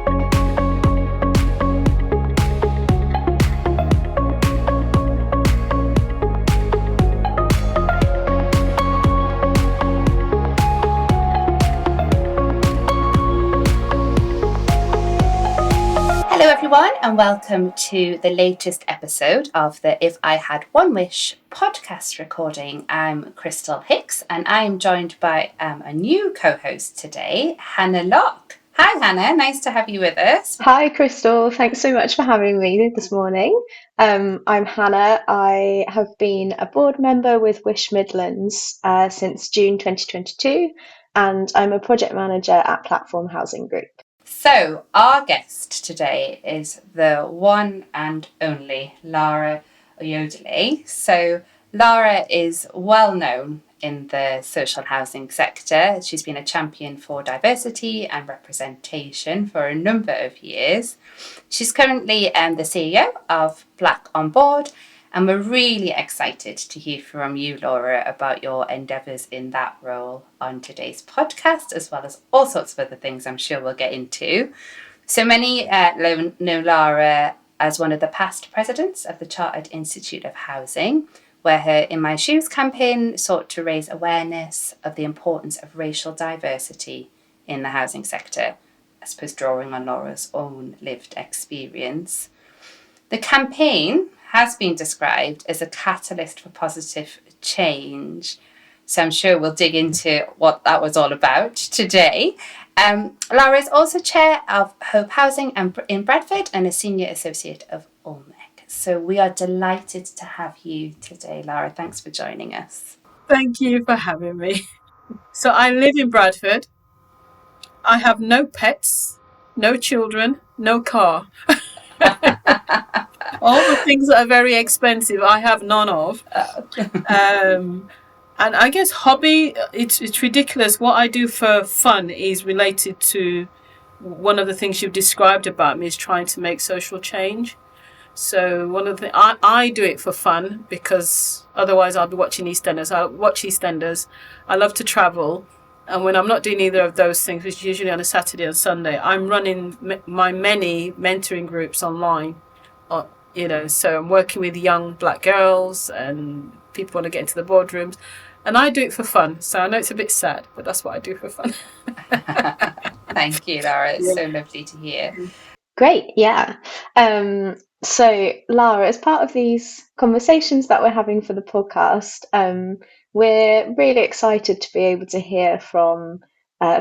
Hello everyone, and welcome to the latest episode of the If I Had One Wish podcast recording. I'm Crystal Hicks, and I'm joined by a new co-host today, Hannah Locke. Hi Hannah, nice to have you with us. Hi Crystal, thanks so much for having me this morning. I'm Hannah. I have been a board member with Wish Midlands since June 2022, and I'm a project manager at Platform Housing Group. So, our guest today is the one and only Lara Oyedele. So, Lara is well known in the social housing sector. She's been a champion for diversity and representation for a number of years. She's currently the CEO of Black On Board, and we're really excited to hear from you, Lara, about your endeavours in that role on today's podcast, as well as all sorts of other things I'm sure we'll get into. So many know Lara as one of the past presidents of the Chartered Institute of Housing, where her In My Shoes campaign sought to raise awareness of the importance of racial diversity in the housing sector, I suppose drawing on Lara's own lived experience. The campaign has been described as a catalyst for positive change. So I'm sure we'll dig into what that was all about today. Lara is also chair of Hope Housing in Bradford and a senior associate of Olmec. So we are delighted to have you today, Lara. Thanks for joining us. Thank you for having me. So I live in Bradford. I have no pets, no children, no car. All the things that are very expensive, I have none of. And I guess hobby, it's ridiculous. What I do for fun is related to one of the things you've described about me is trying to make social change. So one of the I do it for fun because otherwise I'll be watching EastEnders. I watch EastEnders. I love to travel. And when I'm not doing either of those things, which is usually on a Saturday and Sunday, I'm running my many mentoring groups online. So I'm working with young black girls and people want to get into the boardrooms. And I do it for fun. So I know it's a bit sad, but that's what I do for fun. Thank you, Lara. It's so lovely to hear. Great, yeah. So Lara, as part of these conversations that we're having for the podcast, we're really excited to be able to hear from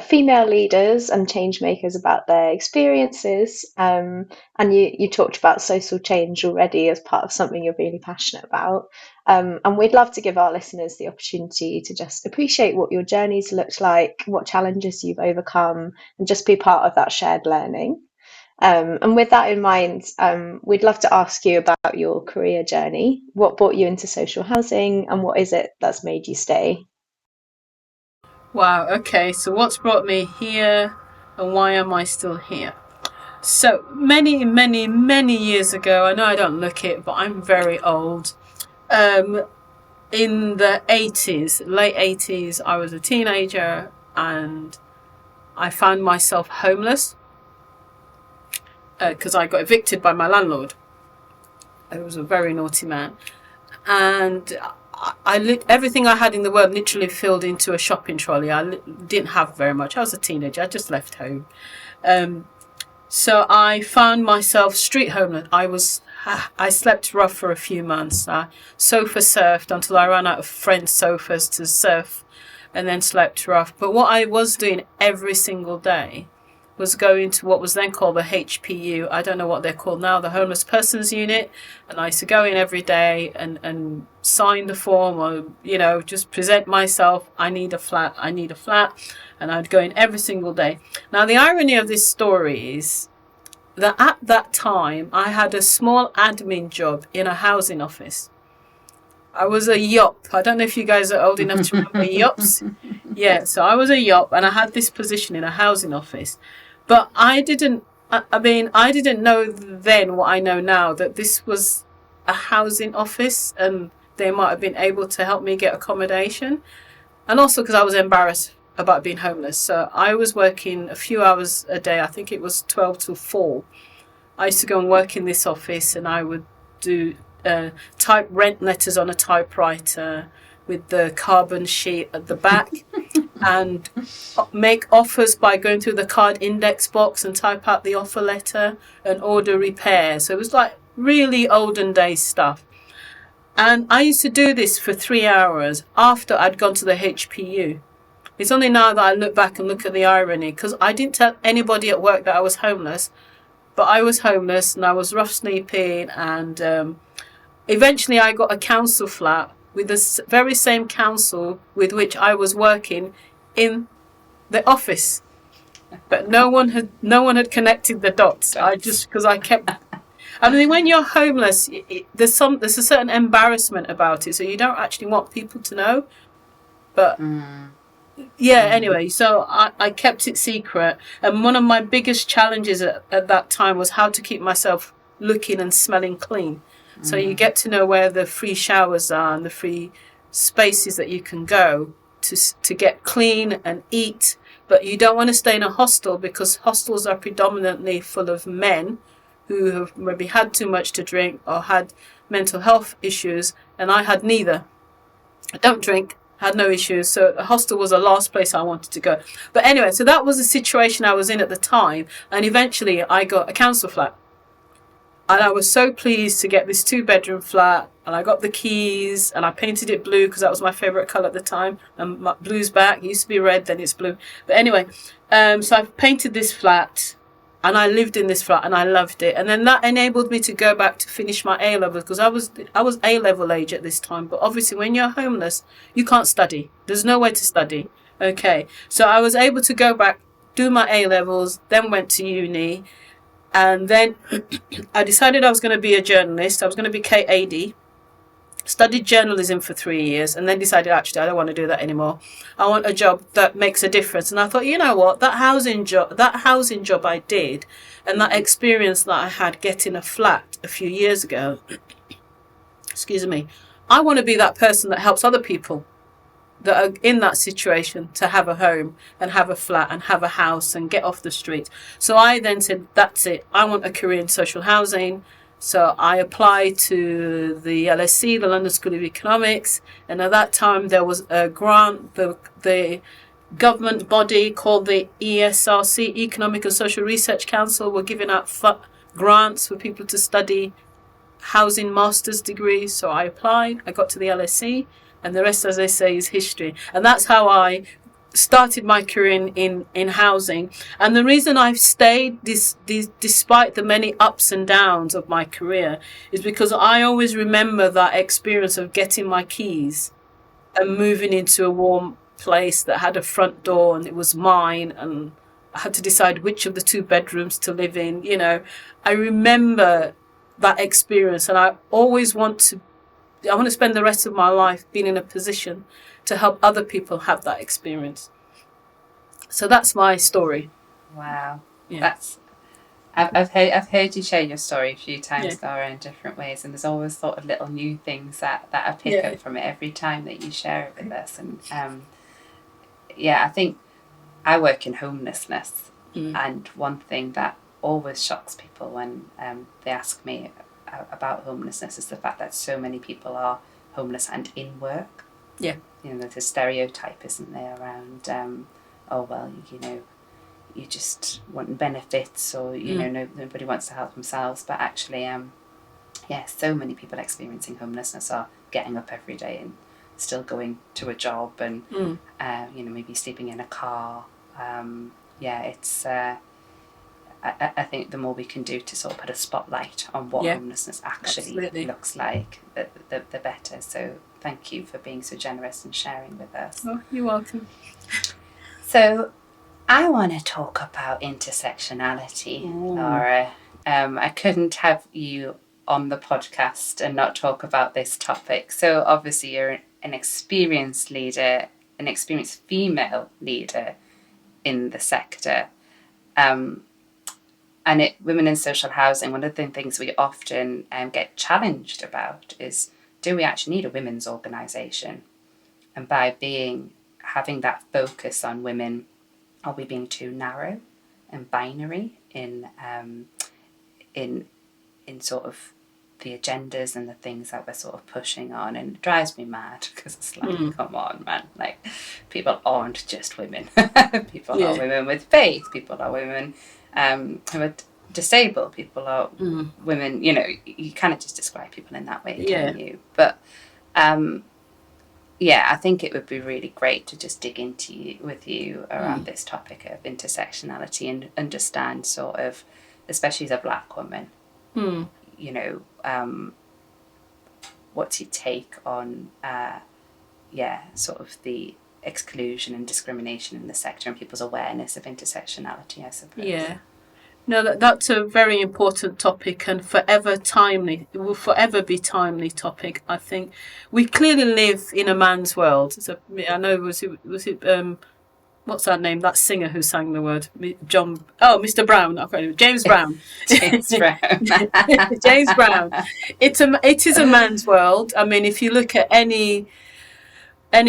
female leaders and change makers about their experiences. And you talked about social change already as part of something you're really passionate about. And we'd love to give our listeners the opportunity to just appreciate what your journeys looked like, what challenges you've overcome, and just be part of that shared learning. And with that in mind, we'd love to ask you about your career journey. What brought you into social housing, and what is it that's made you stay? Wow, okay, so what's brought me here and why am I still here? So many, many, many years ago, I know I don't look it, but I'm very old. In the 80s, late 80s, I was a teenager and I found myself homeless because I got evicted by my landlord. I was a very naughty man. And everything I had in the world literally filled into a shopping trolley. I didn't have very much. I was a teenager. I just left home. So I found myself street homeless. I slept rough for a few months. I sofa surfed until I ran out of friends' sofas to surf and then slept rough. But what I was doing every single day was going to what was then called the HPU. I don't know what they're called now, the Homeless Persons Unit. And I used to go in every day and sign the form or, just present myself. I need a flat. And I'd go in every single day. Now, the irony of this story is that at that time, I had a small admin job in a housing office. I was a YOP. I don't know if you guys are old enough to remember YOPs. Yeah, so I was a YOP and I had this position in a housing office. But I didn't know then what I know now, that this was a housing office and they might have been able to help me get accommodation. And also because I was embarrassed about being homeless. So I was working a few hours a day. I think it was 12 to 4. I used to go and work in this office, and I would do type rent letters on a typewriter with the carbon sheet at the back and make offers by going through the card index box and type out the offer letter and order repairs. So it was like really olden days stuff. And I used to do this for 3 hours after I'd gone to the HPU. It's only now that I look back and look at the irony, because I didn't tell anybody at work that I was homeless, but I was homeless and I was rough sleeping, and eventually I got a council flat with the very same council with which I was working in the office. But no one had connected the dots. I mean, when you're homeless, there's a certain embarrassment about it, so you don't actually want people to know. But anyway, so I kept it secret, and one of my biggest challenges at that time was how to keep myself looking and smelling clean. So you get to know where the free showers are and the free spaces that you can go to get clean and eat. But you don't want to stay in a hostel, because hostels are predominantly full of men who have maybe had too much to drink or had mental health issues, and I had neither. I don't drink, had no issues, so the hostel was the last place I wanted to go. But anyway, so that was the situation I was in at the time, and eventually I got a council flat. And I was so pleased to get this 2-bedroom flat, and I got the keys, and I painted it blue because that was my favourite colour at the time. And my blue's back. It used to be red, then it's blue. But anyway, so I painted this flat, and I lived in this flat, and I loved it. And then that enabled me to go back to finish my A-levels, because I was A-level age at this time. But obviously, when you're homeless, you can't study. There's no way to study. Okay, so I was able to go back, do my A-levels, then went to uni. And then I decided I was going to be a journalist. I was going to be KAD. Studied journalism for 3 years, and then decided, actually, I don't want to do that anymore. I want a job that makes a difference. And I thought, you know what, that housing job I did, and that experience that I had getting a flat a few years ago, excuse me, I want to be that person that helps other people that are in that situation to have a home and have a flat and have a house and get off the street. So I then said, that's it. I want a career in social housing. So I applied to the LSE, the London School of Economics. And at that time, there was a grant, the government body called the ESRC, Economic and Social Research Council, were giving out grants for people to study housing master's degrees. So I applied, I got to the LSE. And the rest, as they say, is history. And that's how I started my career in housing. And the reason I've stayed despite the many ups and downs of my career is because I always remember that experience of getting my keys and moving into a warm place that had a front door and it was mine, and I had to decide which of the 2 bedrooms to live in. You know, I remember that experience, and I always want to spend the rest of my life being in a position to help other people have that experience. So that's my story. Wow. Yeah. I've heard you share your story a few times, Lara, in different ways, and there's always sort of little new things that I pick up from it every time that you share it with us. And I think I work in homelessness, and one thing that always shocks people when they ask me about homelessness is the fact that so many people are homeless and in work. Yeah. You know, there's a stereotype, isn't there, around, you just want benefits, or, nobody wants to help themselves. But actually, so many people experiencing homelessness are getting up every day and still going to a job and, maybe sleeping in a car. It's... I think the more we can do to sort of put a spotlight on what homelessness actually looks like, the better. So thank you for being so generous and sharing with us. Oh, you're welcome. So I want to talk about intersectionality, Lara. I couldn't have you on the podcast and not talk about this topic. So obviously you're an experienced leader, an experienced female leader in the sector. And women in social housing, one of the things we often get challenged about is, do we actually need a women's organisation? And by being having that focus on women, are we being too narrow and binary in sort of the agendas and the things that we're sort of pushing on? And it drives me mad, because it's like, come on, man, like, people aren't just women. People are women with faith, people are women who are disabled, people are women, you know, you kind of just describe people in that way, can you? But I think it would be really great to just dig into with you around this topic of intersectionality and understand sort of, especially as a Black woman, you know, what's your take on, sort of the exclusion and discrimination in the sector and people's awareness of intersectionality, I suppose. Yeah. No, that's a very important topic, and forever timely. It will forever be timely topic. I think we clearly live in a man's world. So I know was it what's that name? That singer who sang the word Mr. Brown. Okay, James Brown. James Brown. James Brown. It is a man's world. I mean, if you look at any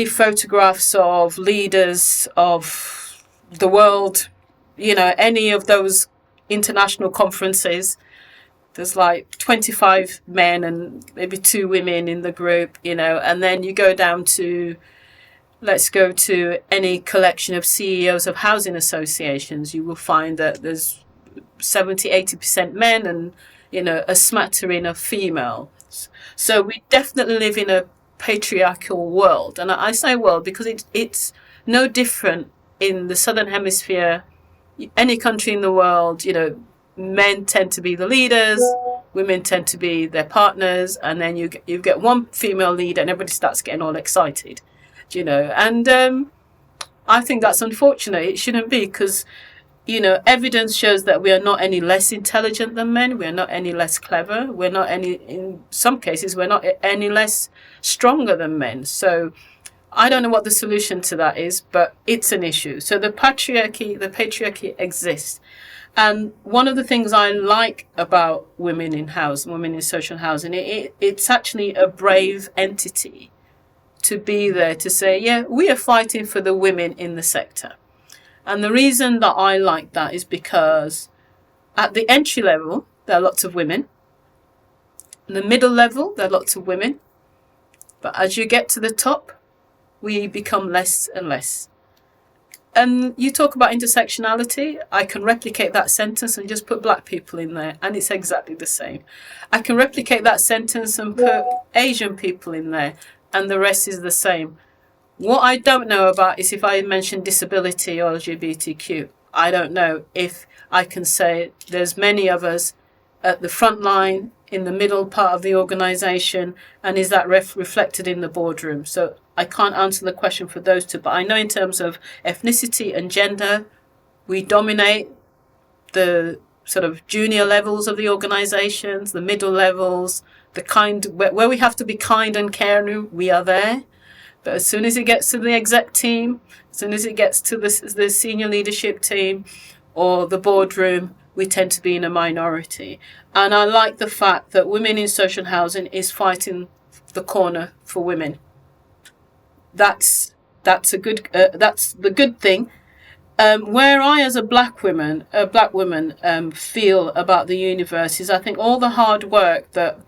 photographs of leaders of the world, you know, any of those international conferences, there's like 25 men and maybe 2 women in the group, you know, and then you go down to, let's go to any collection of CEOs of housing associations, you will find that there's 70-80% men and, you know, a smattering of females. So we definitely live in a patriarchal world, and I say world because it's no different in the Southern Hemisphere. Any country in the world, you know, men tend to be the leaders, women tend to be their partners, and then you get one female leader and everybody starts getting all excited, you know. And I think that's unfortunate. It shouldn't be, because, you know, evidence shows that we are not any less intelligent than men. We are not any less clever. We're not in some cases, we're not any less stronger than men. So I don't know what the solution to that is, but it's an issue. So the patriarchy exists. And one of the things I like about women in housing, women in social housing, it's actually a brave entity to be there to say, yeah, we are fighting for the women in the sector. And the reason that I like that is because at the entry level, there are lots of women. In the middle level, there are lots of women. But as you get to the top, we become less and less. And you talk about intersectionality, I can replicate that sentence and just put Black people in there, and it's exactly the same. I can replicate that sentence and put Asian people in there, and the rest is the same. What I don't know about is if I mention disability or LGBTQ. I don't know if I can say there's many of us at the front line, in the middle part of the organisation, and is that reflected in the boardroom? So I can't answer the question for those two, but I know in terms of ethnicity and gender, we dominate the sort of junior levels of the organisations, the middle levels, where we have to be kind and caring, we are there. But as soon as it gets to the exec team, as soon as it gets to the senior leadership team or the boardroom, we tend to be in a minority. And I like the fact that Women in Social Housing is fighting the corner for women. That's the good thing. Where I, as a black woman, feel about the universe is, I think all the hard work that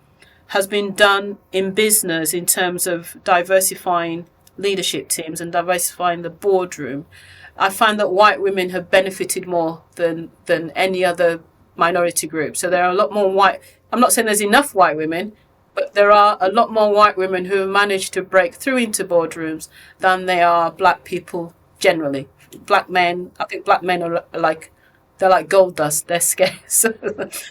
has been done in business in terms of diversifying leadership teams and diversifying the boardroom, I find that white women have benefited more than any other minority group. So there are a lot more white. I'm not saying there's enough white women, but there are a lot more white women who have managed to break through into boardrooms than there are Black people generally. Black men, I think Black men are like gold dust. They're scarce.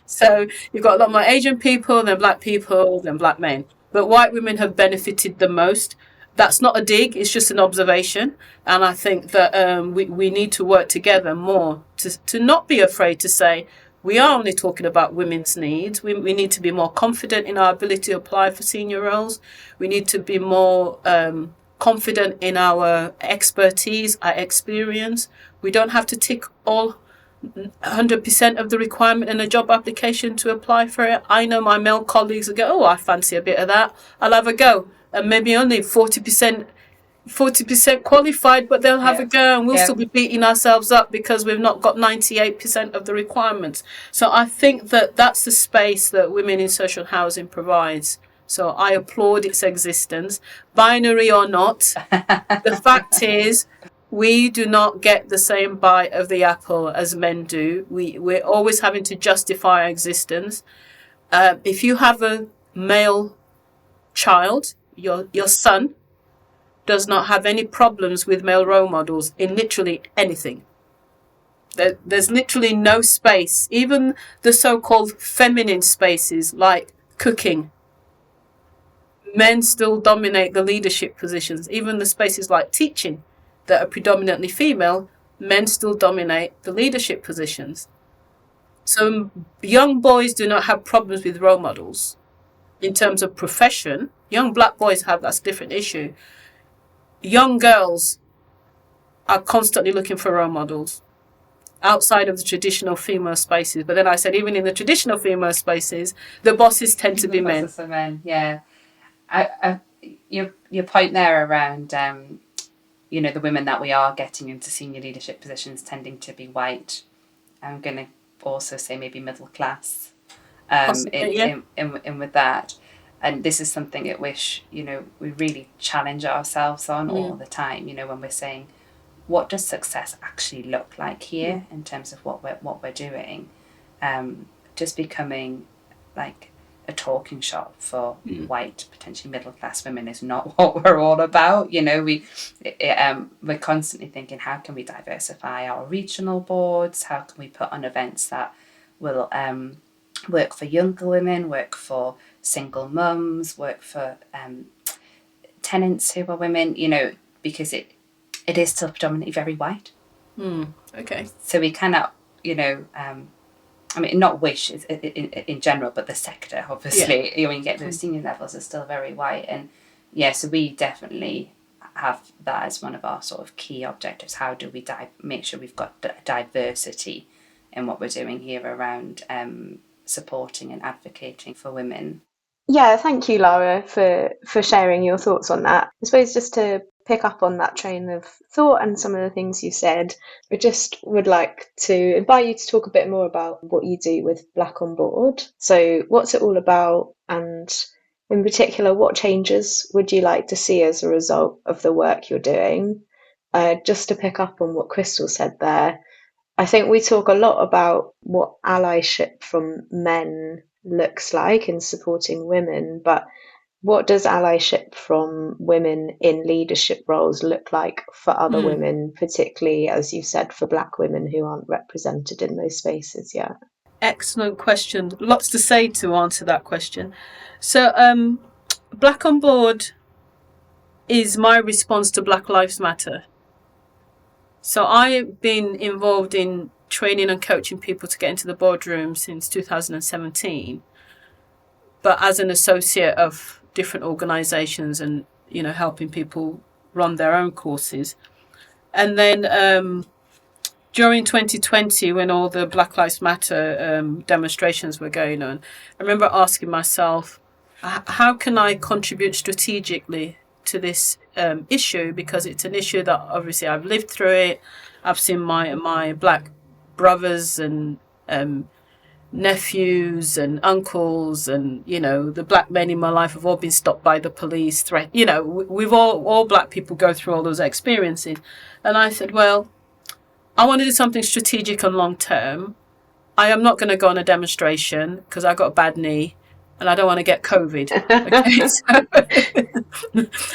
So you've got a lot more Asian people than Black people than Black men. But white women have benefited the most. That's not a dig, it's just an observation. And I think that we need to work together more to not be afraid to say, we are only talking about women's needs. We need to be more confident in our ability to apply for senior roles. We need to be more confident in our expertise, our experience. We don't have to tick all 100% of the requirement in a job application to apply for it. I know my male colleagues will go, oh, I fancy a bit of that. I'll have a go. And maybe only 40% 40% qualified, but they'll have a go, and we'll Yeah. still be beating ourselves up because we've not got 98% of the requirements. So I think that that's the space that women in social housing provides. So I applaud its existence, binary or not. The fact is, we do not get the same bite of the apple as men do. We're always having to justify our existence. If you have a male child, your son does not have any problems with male role models in literally anything. There's literally no space, even the so-called feminine spaces like cooking. Men still dominate the leadership positions. Even the spaces like teaching that are predominantly female, men still dominate the leadership positions. So young boys do not have problems with role models in terms of profession. Young black boys have, that's a different issue. Young girls are constantly looking for role models outside of the traditional female spaces. But then I said, even in the traditional female spaces, the bosses tend to be men. Bosses are men, yeah. Your point there around, the women that we are getting into senior leadership positions tending to be white. I'm going to also say maybe middle class. In with that. And this is something at which, we really challenge ourselves on all the time, when we're saying, what does success actually look like here in terms of what we're doing? Just becoming like a talking shop for white, potentially middle class women is not what we're all about. We're constantly thinking, how can we diversify our regional boards? How can we put on events that will work for younger women, work for single mums, work for tenants who are women, because it is still predominantly very white. Okay. So we cannot, not wish in general, but the sector, obviously, when you get to the senior levels, is still very white. And so we definitely have that as one of our sort of key objectives. How do we make sure we've got diversity in what we're doing here around supporting and advocating for women? Yeah, thank you, Lara, for sharing your thoughts on that. I suppose just to pick up on that train of thought and some of the things you said, I just would like to invite you to talk a bit more about what you do with Black On Board. So what's it all about, and in particular, what changes would you like to see as a result of the work you're doing? Just to pick up on what Crystal said there, I think we talk a lot about what allyship from men looks like in supporting women, but what does allyship from women in leadership roles look like for other women, particularly, as you said, for black women who aren't represented in those spaces yet? Excellent question. Lots to say to answer that question. So Black On Board is my response to Black Lives Matter. So I've been involved in training and coaching people to get into the boardroom since 2017, but as an associate of different organisations and, helping people run their own courses. And then during 2020, when all the Black Lives Matter demonstrations were going on, I remember asking myself, how can I contribute strategically to this issue? Because it's an issue that obviously I've lived through it. I've seen my black brothers and nephews and uncles and, the black men in my life have all been stopped by the police. We've all black people go through all those experiences. And I said, well, I want to do something strategic and long term. I am not going to go on a demonstration because I got a bad knee and I don't want to get COVID. Okay?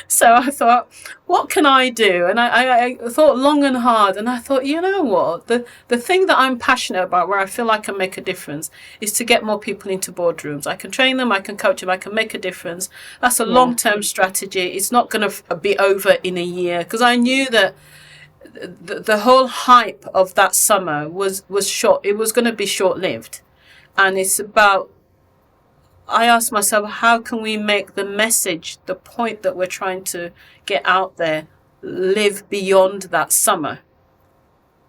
So I thought, what can I do? And I thought long and hard, and I thought, you know what? The thing that I'm passionate about, where I feel I can make a difference, is to get more people into boardrooms. I can train them, I can coach them, I can make a difference. That's a long-term strategy. It's not going to be over in a year, because I knew that the whole hype of that summer was short. It was going to be short-lived. And it's about, I asked myself, how can we make the message, the point that we're trying to get out there, live beyond that summer?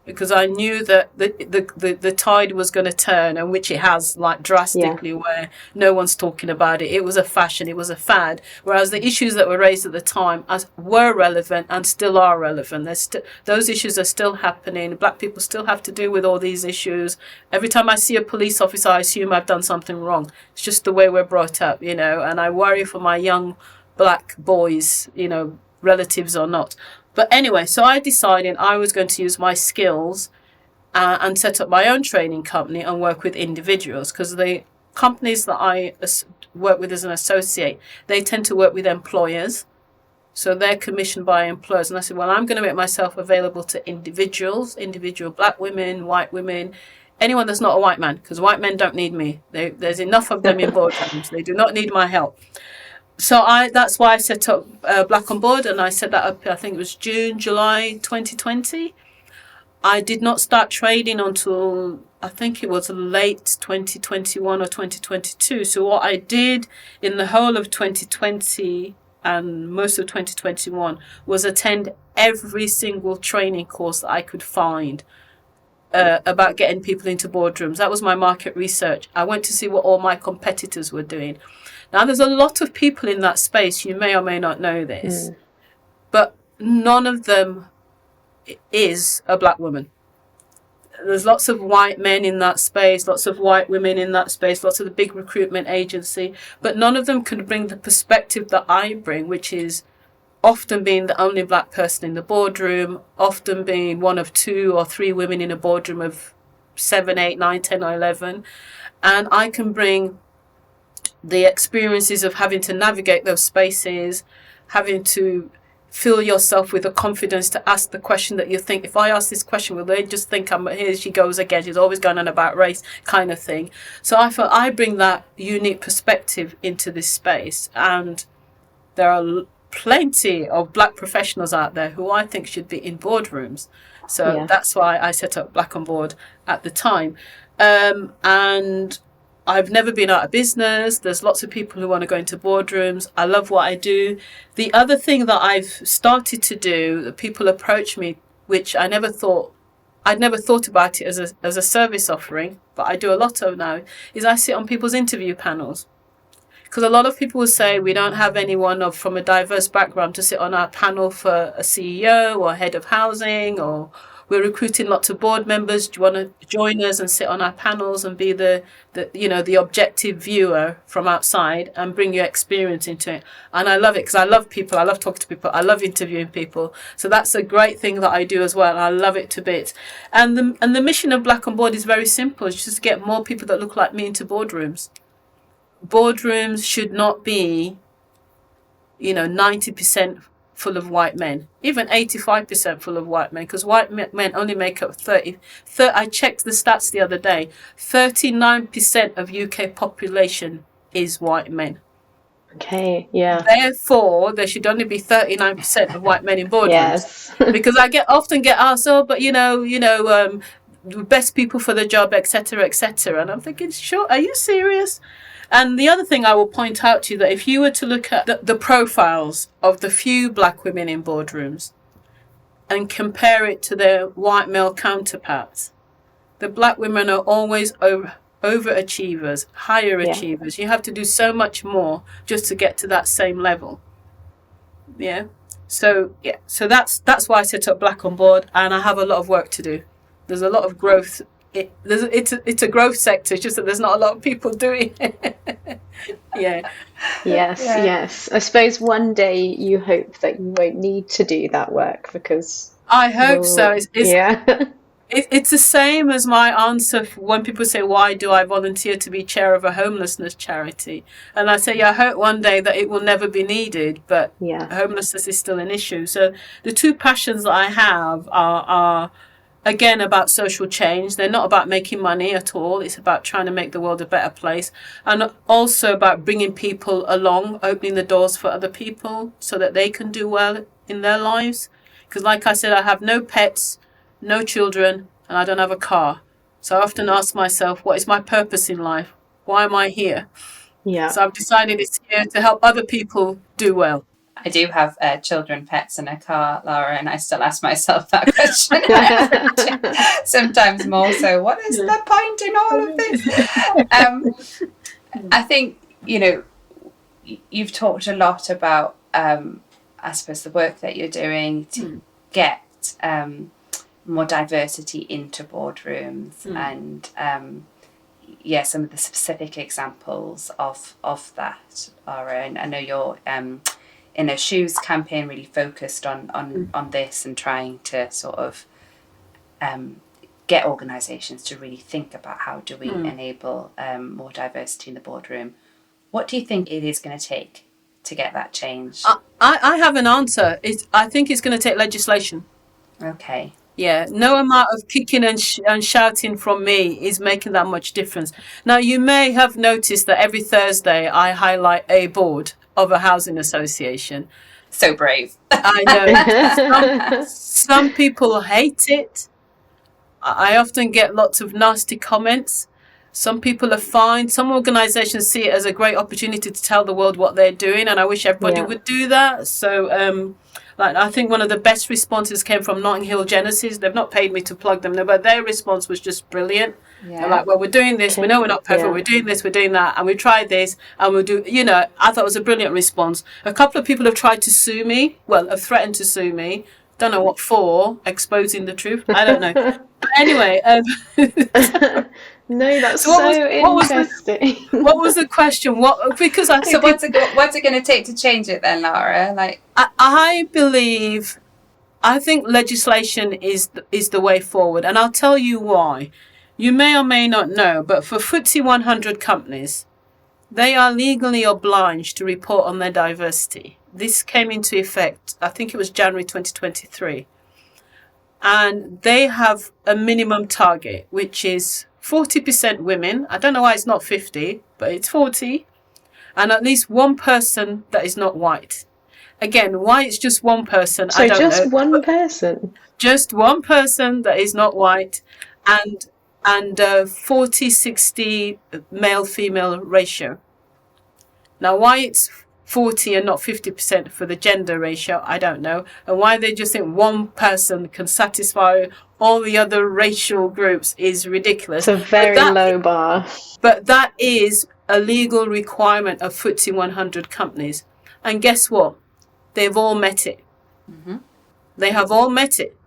because I knew that the tide was going to turn, and which it has, like, drastically, where no one's talking about it. It was a fashion, it was a fad, whereas the issues that were raised at the time were relevant and still are relevant. Those issues are still happening. Black people still have to deal with all these issues. Every time I see a police officer, I assume I've done something wrong. It's just the way we're brought up, you know, and I worry for my young black boys, you know, relatives or not. But anyway, so I decided I was going to use my skills and set up my own training company and work with individuals, because the companies that I work with as an associate, they tend to work with employers. So they're commissioned by employers. And I said, well, I'm going to make myself available to individual black women, white women, anyone that's not a white man, because white men don't need me. There's enough of them in boardrooms. They do not need my help. So that's why I set up Black On Board, and I set that up, I think it was July 2020. I did not start trading until, I think it was late 2021 or 2022. So what I did in the whole of 2020 and most of 2021 was attend every single training course that I could find about getting people into boardrooms. That was my market research. I went to see what all my competitors were doing. Now, there's a lot of people in that space. You may or may not know this, but none of them is a black woman. There's lots of white men in that space, lots of white women in that space, lots of the big recruitment agency, but none of them can bring the perspective that I bring, which is often being the only black person in the boardroom, often being one of 2 or 3 women in a boardroom of 7, 8, 9, 10 or 11. And I can bring the experiences of having to navigate those spaces, having to fill yourself with the confidence to ask the question that you think, if I ask this question, will they just think here she goes again, she's always going on about race, kind of thing. So I feel I bring that unique perspective into this space, and there are plenty of black professionals out there who I think should be in boardrooms. So that's why I set up Black On Board at the time. And I've never been out of business. There's lots of people who want to go into boardrooms. I love what I do. The other thing that I've started to do, that people approach me, which I'd never thought about it as a service offering, but I do a lot of now, is I sit on people's interview panels. Because a lot of people will say we don't have anyone from a diverse background to sit on our panel for a CEO or head of housing, or we're recruiting lots of board members. Do you want to join us and sit on our panels and be the objective viewer from outside and bring your experience into it? And I love it, because I love people. I love talking to people. I love interviewing people. So that's a great thing that I do as well. And I love it to bits. And the mission of Black On Board is very simple. It's just to get more people that look like me into boardrooms. Boardrooms should not be, 90% full of white men, even 85% full of white men, because white men only make up 30. I checked the stats the other day. 39% of UK population is white men. Okay, yeah. Therefore, there should only be 39% of white men in boardrooms. Yes. Because I often get asked, but best people for the job, etc., etc. And I'm thinking, sure, are you serious? And the other thing I will point out to you, that if you were to look at the profiles of the few black women in boardrooms and compare it to their white male counterparts, the black women are always overachievers, higher achievers. You have to do so much more just to get to that same level. Yeah. So that's why I set up Black On Board, and I have a lot of work to do. There's a lot of growth. It's a growth sector. It's just that there's not a lot of people doing it. Yes. I suppose one day you hope that you won't need to do that work, because I hope so. It's the same as my answer when people say, why do I volunteer to be chair of a homelessness charity? And I say, I hope one day that it will never be needed, but homelessness is still an issue. So the two passions that I have are again about social change. They're not about making money at all. It's about trying to make the world a better place, and also about bringing people along, opening the doors for other people so that they can do well in their lives. Because like I said, I have no pets, no children, and I don't have a car. So I often ask myself, what is my purpose in life? Why am I here? So I've decided it's here to help other people do well. I do have children, pets, and a car, Lara, and I still ask myself that question every day. Sometimes more so. What is the point in all of this? I think, you've talked a lot about, I suppose, the work that you're doing to get more diversity into boardrooms and some of the specific examples of that, Lara. And I know you're in a shoes campaign really focused on this and trying to sort of get organisations to really think about how do we enable more diversity in the boardroom. What do you think it is going to take to get that change? I have an answer. I think it's going to take legislation. Okay. Yeah, no amount of kicking and shouting from me is making that much difference. Now, you may have noticed that every Thursday I highlight a board of a housing association. So brave. I know. Some people hate it. I often get lots of nasty comments. Some people are fine. Some organisations see it as a great opportunity to tell the world what they're doing, and I wish everybody would do that. So, I think one of the best responses came from Notting Hill Genesis. They've not paid me to plug them, but their response was just brilliant. Yeah. They're like, well, we're doing this. We know we're not perfect. We're doing this. We're doing that. And we tried this. And we'll do, I thought it was a brilliant response. A couple of people have tried to sue me. Well, have threatened to sue me. Don't know what for. Exposing the truth. I don't know. But anyway. No, that's interesting. What was the question? Because I think so. What's it going to take to change it then, Lara? I think legislation is the way forward, and I'll tell you why. You may or may not know, but for FTSE 100 companies, they are legally obliged to report on their diversity. This came into effect, I think it was January 2023, and they have a minimum target, which is 40% women. I don't know why it's not 50, but it's 40. And at least one person that is not white. Again, why it's just one person, I don't know. So just one person? Just one person that is not white, and 40-60 male-female ratio. Now, why it's 40 and not 50% for the gender ratio, I don't know. And why they just think one person can satisfy all the other racial groups is ridiculous. It's a very low bar. But that is a legal requirement of FTSE 100 companies. And guess what? They've all met it. Mm-hmm. They have all met it.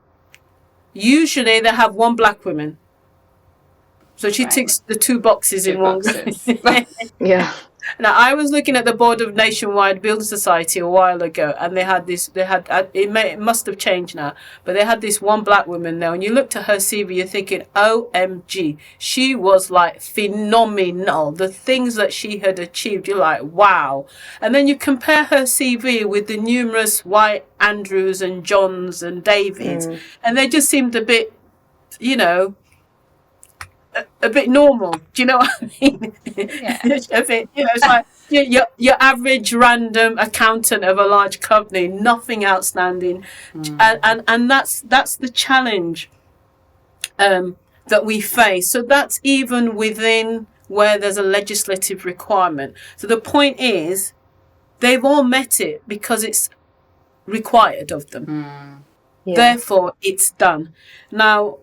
Usually they have one black woman. So she ticks the two boxes in one. Yeah. Now, I was looking at the board of Nationwide Building Society a while ago, and it must have changed now, but they had this one black woman there, and you looked at her CV, you're thinking, OMG, she was like phenomenal. The things that she had achieved, you're like, wow. And then you compare her CV with the numerous white Andrews and Johns and Davids, and they just seemed a bit, a bit normal. Do you know what I mean? Yeah. A bit, it's like your average random accountant of a large company, nothing outstanding. And that's the challenge that we face. So that's even within where there's a legislative requirement. So the point is, they've all met it because it's required of them. Yeah. Therefore, it's done. Now,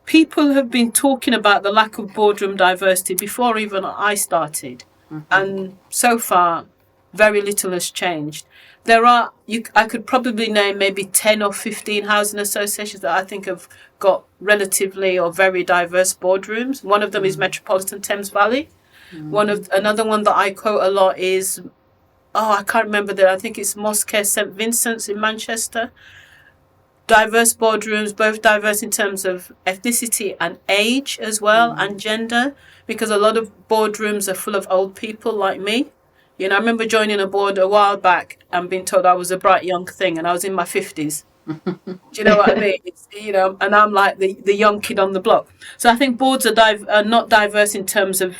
people have been talking about the lack of boardroom diversity before even I started. And so far, very little has changed. I could probably name maybe 10 or 15 housing associations that I think have got relatively or very diverse boardrooms. One of them is Metropolitan Thames Valley. Another one that I quote a lot is, I can't remember I think it's Mosque St Vincent's in Manchester. Diverse boardrooms, both diverse in terms of ethnicity and age as well, and gender, because a lot of boardrooms are full of old people like me. I remember joining a board a while back and being told I was a bright young thing, and I was in my 50s. Do you know what I mean? And I'm like the young kid on the block. So I think boards are not diverse in terms of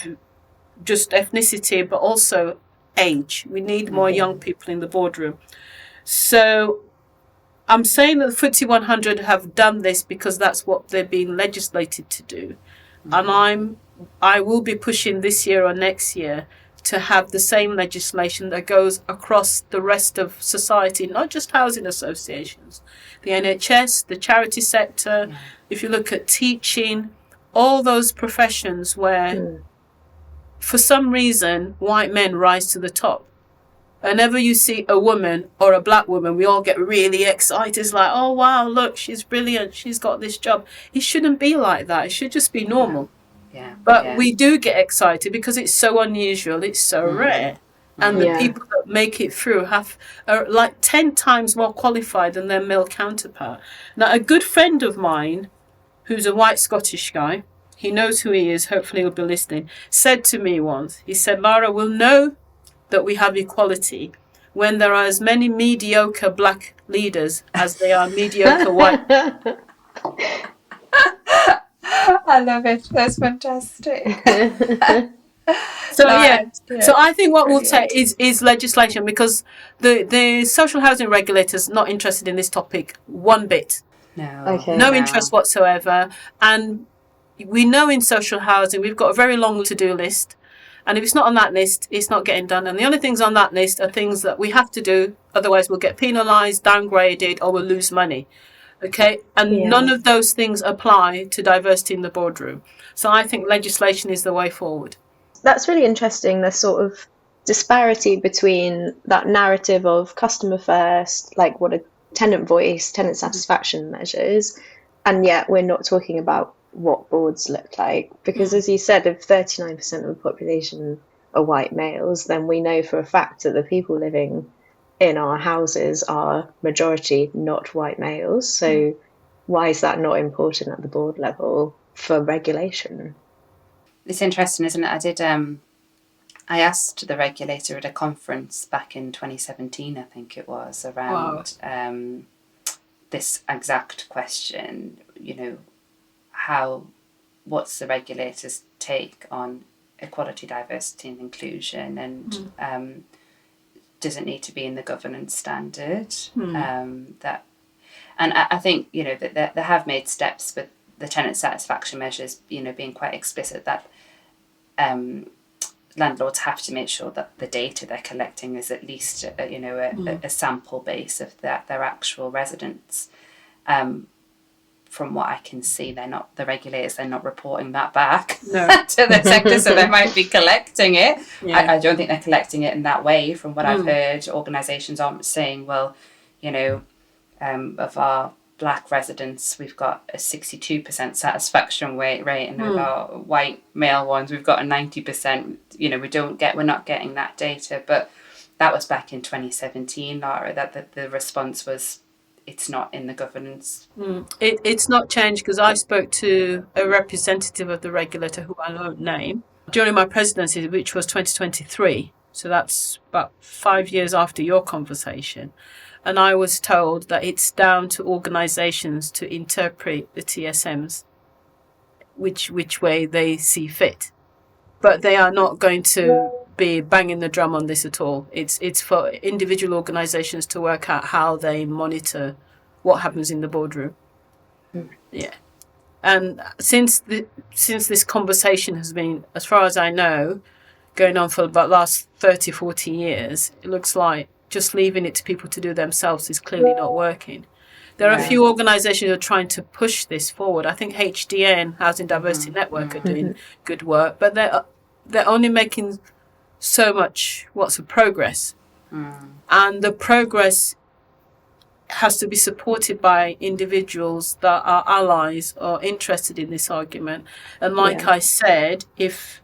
just ethnicity, but also age. We need more young people in the boardroom. So I'm saying that the FTSE 100 have done this because that's what they're being legislated to do. And I will be pushing this year or next year to have the same legislation that goes across the rest of society, not just housing associations, the NHS, the charity sector. Yeah. If you look at teaching, all those professions where, for some reason, white men rise to the top. Whenever you see a woman or a black woman, we all get really excited. It's like, oh, wow, look, she's brilliant. She's got this job. It shouldn't be like that. It should just be normal. Yeah. But we do get excited because it's so unusual. It's so rare. And the people that make it through are like 10 times more qualified than their male counterpart. Now, a good friend of mine, who's a white Scottish guy, he knows who he is, hopefully he'll be listening, said to me once, he said, Lara, we'll know that we have equality when there are as many mediocre black leaders as there are mediocre white. I love it. That's fantastic. So so I think what we'll take is legislation, because the social housing regulator's not interested in this topic one bit. No interest whatsoever. And we know in social housing we've got a very long to-do list, and if it's not on that list, it's not getting done. And the only things on that list are things that we have to do, otherwise we'll get penalised, downgraded, or we'll lose money. Okay, and none of those things apply to diversity in the boardroom. So I think legislation is the way forward. That's really interesting, the sort of disparity between that narrative of customer first, like what a tenant voice, tenant satisfaction measures, and yet we're not talking about what boards look like. Because as you said, if 39% of the population are white males, then we know for a fact that the people living in our houses are majority not white males. So why is that not important at the board level for regulation? It's interesting, isn't it? I asked the regulator at a conference back in 2017, I think it was, around this exact question, what's the regulator's take on equality, diversity and inclusion, and does it need to be in the governance standard? And I think, that they have made steps with the tenant satisfaction measures, being quite explicit that landlords have to make sure that the data they're collecting is at least a sample base of their actual residents. From what I can see, they're not reporting that back to the sector, so they might be collecting it. I don't think they're collecting it in that way. From what I've heard, organisations aren't saying, well, of our black residents, we've got a 62% satisfaction rate, and of our white male ones, we've got a 90%. We're not getting that data, but that was back in 2017, Lara, that the response was, it's not in the governance. It's not changed, because I spoke to a representative of the regulator who I won't name during my presidency, which was 2023. So that's about 5 years after your conversation. And I was told that it's down to organisations to interpret the TSMs which way they see fit. But they are not going to be banging the drum on this at all. It's for individual organisations to work out how they monitor what happens in the boardroom. Yeah. And since this conversation has been, as far as I know, going on for about the last 30, 40 years, it looks like just leaving it to people to do themselves is clearly not working. There are a few organisations who are trying to push this forward. I think HDN, Housing Diversity Network, are doing good work, but they're only making so much progress. And the progress has to be supported by individuals that are allies or interested in this argument. And like I said, if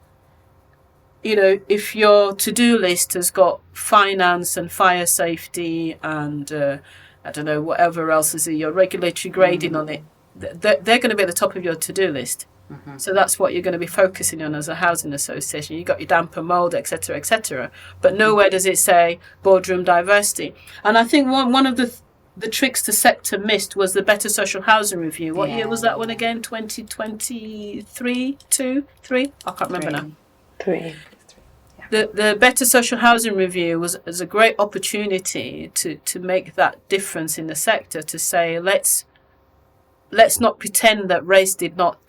your to-do list has got finance and fire safety and I don't know, whatever else is your regulatory grading on it, they're going to be at the top of your to-do list. So that's what you're going to be focusing on as a housing association. You've got your damp and mould, etc., etc. But nowhere does it say boardroom diversity. And I think one of the tricks the sector missed was the Better Social Housing Review. What year was that one again? 2023? 3? I can't remember now. 3. The Better Social Housing Review was a great opportunity to make that difference in the sector, to say let's not pretend that race did not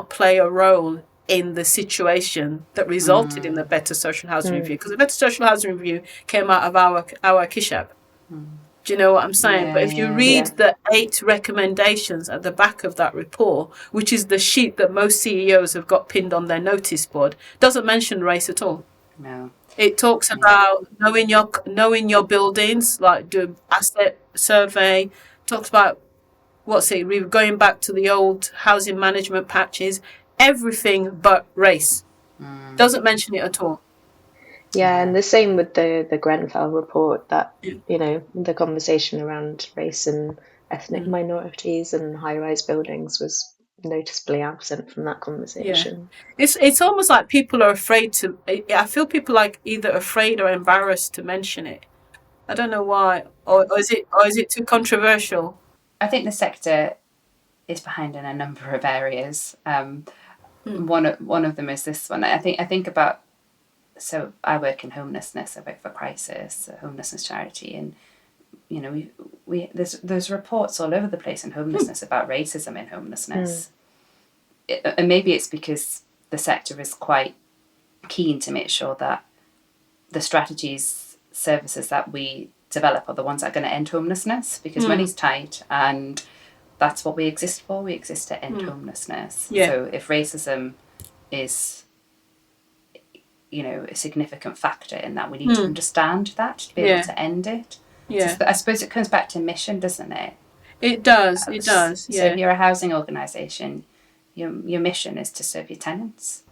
play a role in the situation that resulted in the Better Social Housing Review, because the Better Social Housing Review came out of our KISHAP. Do you know what I'm saying? But if you read the 8 recommendations at the back of that report, which is the sheet that most CEOs have got pinned on their notice board, doesn't mention race at all. No. It talks about knowing your buildings, like do asset survey. Talks about going back to the old housing management patches. Everything but race. Doesn't mention it at all. Yeah, and the same with the Grenfell report, that, you know, the conversation around race and ethnic minorities and high-rise buildings was noticeably absent from that conversation. Yeah. It's almost like people are afraid to, I feel people like either afraid or embarrassed to mention it. I don't know why. Or is it too controversial? I think the sector is behind in a number of areas. One of them is this one. I think about, so I work in homelessness. I work for Crisis, a homelessness charity, and you know there's reports all over the place in homelessness about racism in homelessness, and maybe it's because the sector is quite keen to make sure that the strategies, services that we develop are the ones that are going to end homelessness, because money's tight and that's what we exist for. We exist to end homelessness. Yeah. So if racism is, you know, a significant factor in that, we need to understand that to be able to end it. Yeah. So I suppose it comes back to mission, doesn't it? It does. It does. So if you're a housing organisation, your mission is to serve your tenants.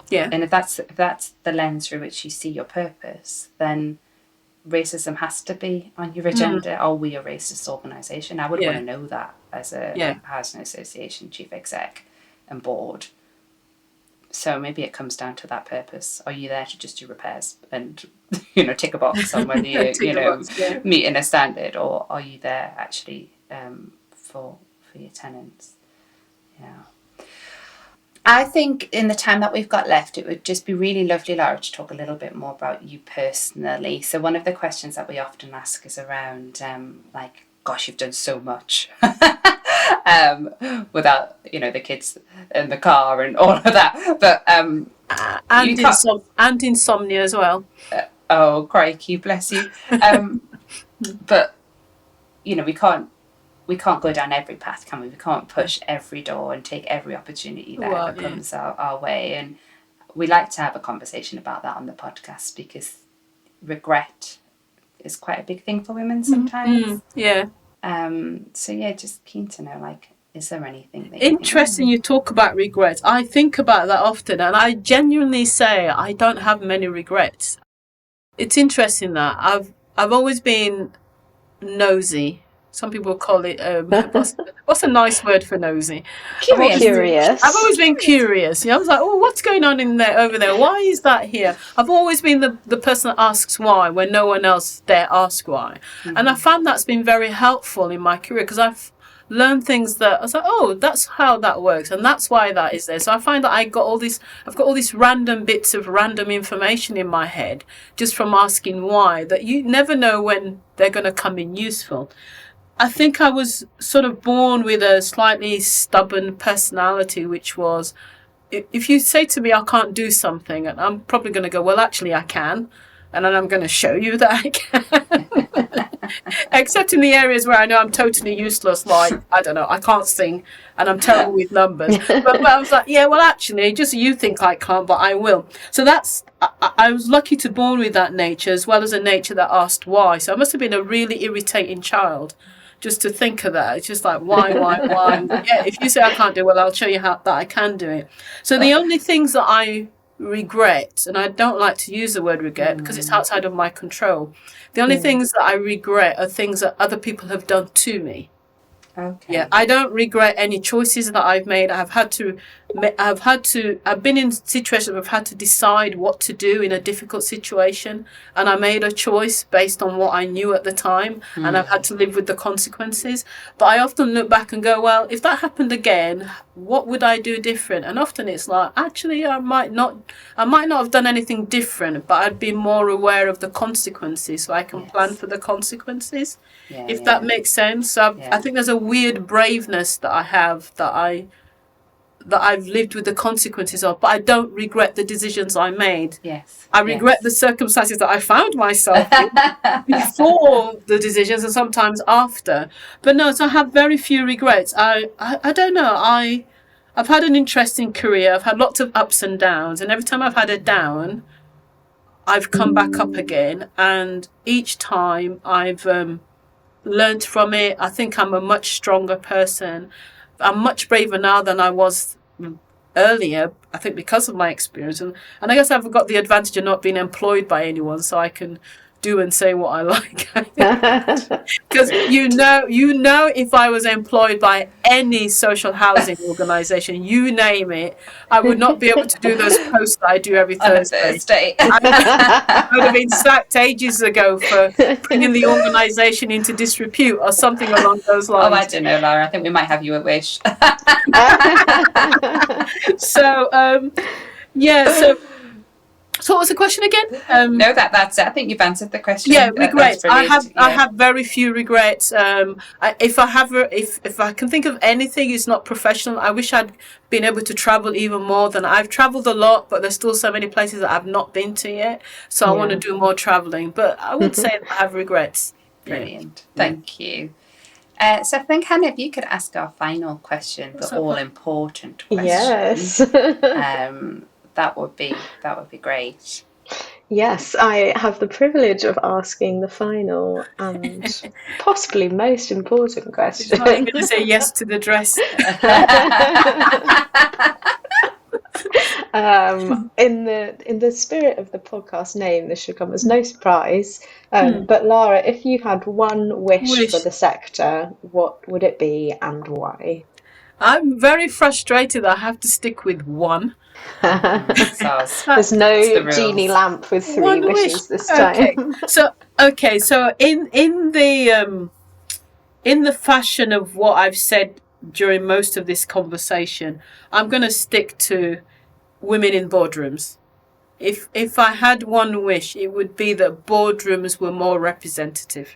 Yeah. And if that's the lens through which you see your purpose, then racism has to be on your agenda. Are we a racist organisation? I would want to know that as a housing association chief exec and board. So maybe it comes down to that purpose. Are you there to just do repairs and, you know, tick a box on whether you meeting a standard, or are you there actually for your tenants? Yeah. I think in the time that we've got left, it would just be really lovely, Lara, to talk a little bit more about you personally. So one of the questions that we often ask is around, like, gosh, you've done so much without, you know, the kids and the car and all of that. But and insomnia as well. Oh, crikey, bless you. But, you know, we can't go down every path, can we? We can't push every door and take every opportunity that comes our way. And we like to have a conversation about that on the podcast, because regret is quite a big thing for women sometimes. So yeah, just keen to know, like, is there anything that interesting you talk about regrets? I think about that often, and I genuinely say I don't have many regrets. It's interesting that I've always been nosy. Some people call it what's a nice word for nosy? Curious. I've always been curious. You know, I was like, oh, what's going on over there? Why is that here? I've always been the person that asks why when no one else dare ask why. And I found that's been very helpful in my career, because I've learned things that I was like, oh, that's how that works, and that's why that is there. So I find that I've got all these random bits of random information in my head just from asking why, that you never know when they're going to come in useful. I think I was sort of born with a slightly stubborn personality, which was, if you say to me I can't do something, and I'm probably going to go, well, actually I can, and then I'm going to show you that I can. Except in the areas where I know I'm totally useless, like, I don't know, I can't sing and I'm terrible with numbers. But I was like, yeah, well, actually, just you think I can't, but I will. So I was lucky to be born with that nature, as well as a nature that asked why. So I must have been a really irritating child. Just to think of that, it's just like, why? Yeah, if you say I can't do it, well, I'll show you how that I can do it. So the only things that I regret, and I don't like to use the word regret because it's outside of my control, the only things that I regret are things that other people have done to me. Okay. Yeah, I don't regret any choices that I've made. I've been in situations where I've had to decide what to do in a difficult situation, and I made a choice based on what I knew at the time, and I've had to live with the consequences. But I often look back and go, well, if that happened again, what would I do different? And often it's like, actually, I might not have done anything different, but I'd be more aware of the consequences, so I can plan for the consequences, if that makes sense. So I think there's a weird braveness that I have, that that I've lived with the consequences of, but I don't regret the decisions I made. Yes. I regret the circumstances that I found myself in before the decisions and sometimes after. But no, so I have very few regrets. I don't know. I've had an interesting career. I've had lots of ups and downs, and every time I've had a down, I've come back up again. And each time I've learned from it. I think I'm a much stronger person. I'm much braver now than I was earlier, I think, because of my experience. And I guess I've got the advantage of not being employed by anyone, so I can do and say what I like. Because you know, if I was employed by any social housing organisation, you name it, I would not be able to do those posts that I do every Thursday. I would have been sacked ages ago for bringing the organisation into disrepute or something along those lines. Oh, I don't know, Lara. I think we might have you at Wish. So what was the question again? No, that's it. I think you've answered the question. Yeah, regrets. I have very few regrets. If I can think of anything, it's not professional. I wish I'd been able to travel even more than I've traveled a lot, but there's still so many places that I've not been to yet. So I want to do more traveling. But I would say that I have regrets. Brilliant. Thank you. So I think, Hannah, if you could ask our final question, the all-important question. Yes. That would be great. Yes, I have the privilege of asking the final and possibly most important question. I'm going to say yes to the dress. In the spirit of the podcast name, this should come as no surprise. But Lara, if you had one wish for the sector, what would it be and why? I'm very frustrated that I have to stick with one. There's no genie lamp with three wishes this time. So in the fashion of what I've said during most of this conversation, I'm going to stick to women in boardrooms. If I had one wish, it would be that boardrooms were more representative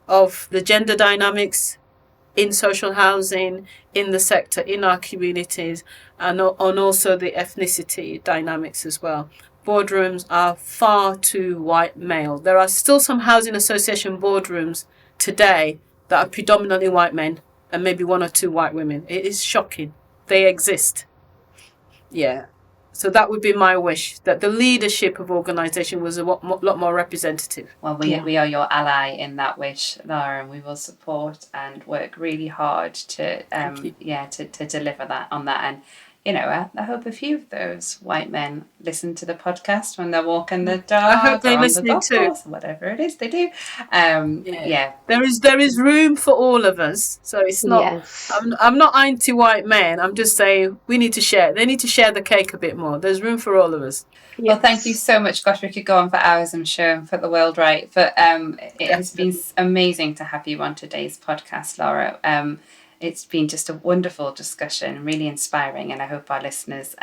of the gender dynamics in social housing, in the sector, in our communities, and also the ethnicity dynamics as well. Boardrooms are far too white male. There are still some housing association boardrooms today that are predominantly white men and maybe one or two white women. It is shocking. They exist. Yeah. So that would be my wish, that the leadership of organisation was a lot more representative. Well, we are your ally in that wish, Lara, and we will support and work really hard to deliver that on that. And I hope a few of those white men listen to the podcast when they're walking the dog. I hope they're listening too. Whatever it is they do. There is room for all of us. So it's not. Yes. I'm not anti-white men. I'm just saying we need to share. They need to share the cake a bit more. There's room for all of us. Yes. Well, thank you so much. Gosh, we could go on for hours, I'm sure, and put the world right. But it has been amazing to have you on today's podcast, Lara. It's been just a wonderful discussion, really inspiring, and I hope our listeners,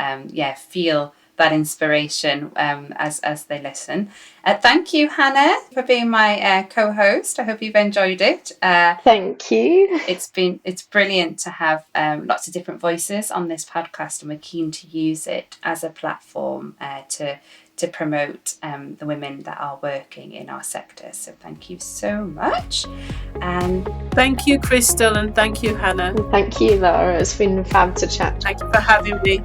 feel that inspiration as they listen. Thank you, Hannah, for being my co-host. I hope you've enjoyed it. Thank you. It's brilliant to have lots of different voices on this podcast, and we're keen to use it as a platform to promote the women that are working in our sector. So thank you so much. And thank you, Crystal, and thank you, Hannah. Thank you, Lara. It's been fab to chat. Thank you for having me.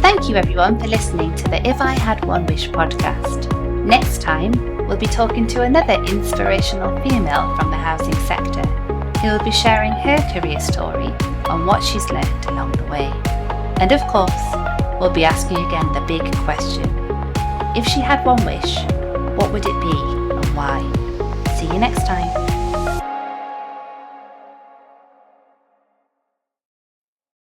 Thank you, everyone, for listening to the If I Had One Wish podcast. Next time, we'll be talking to another inspirational female from the housing sector who will be sharing her career story on what she's learned along the way. And of course, we'll be asking again the big question. If she had one wish, what would it be and why? See you next time.